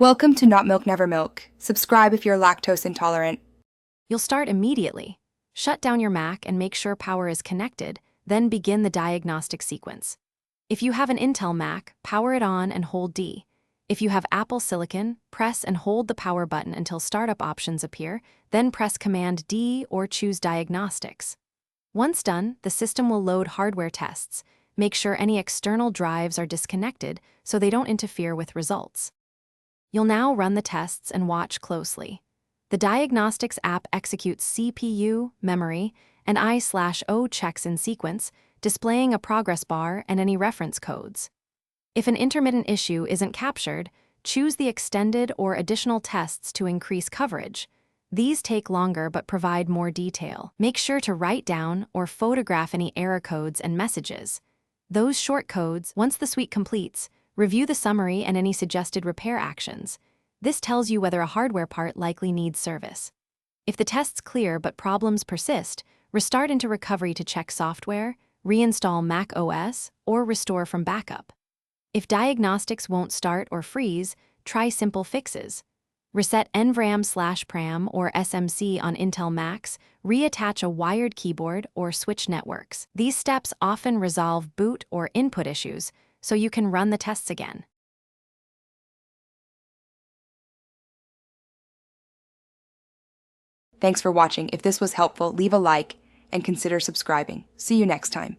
Welcome to Not Milk Never Milk. Subscribe if you're lactose intolerant. You'll start immediately. Shut down your Mac and make sure power is connected, then begin the diagnostic sequence. If you have an Intel Mac, power it on and hold D. If you have Apple Silicon, press and hold the power button until startup options appear, then press Command D or choose Diagnostics. Once done, the system will load hardware tests. Make sure any external drives are disconnected so they don't interfere with results. You'll now run the tests and watch closely. The Diagnostics app executes CPU, memory, and I/O checks in sequence, displaying a progress bar and any reference codes. If an intermittent issue isn't captured, choose the extended or additional tests to increase coverage. These take longer but provide more detail. Make sure to write down or photograph any error codes and messages. Those short codes, once the suite completes, review the summary and any suggested repair actions. This tells you whether a hardware part likely needs service. If the tests clear but problems persist, restart into recovery to check software, reinstall Mac OS, or restore from backup. If diagnostics won't start or freeze, try simple fixes. Reset NVRAM/PRAM or SMC on Intel Macs, reattach a wired keyboard or switch networks. These steps often resolve boot or input issues, so you can run the tests again. Thanks for watching. If this was helpful, leave a like and consider subscribing. See you next time.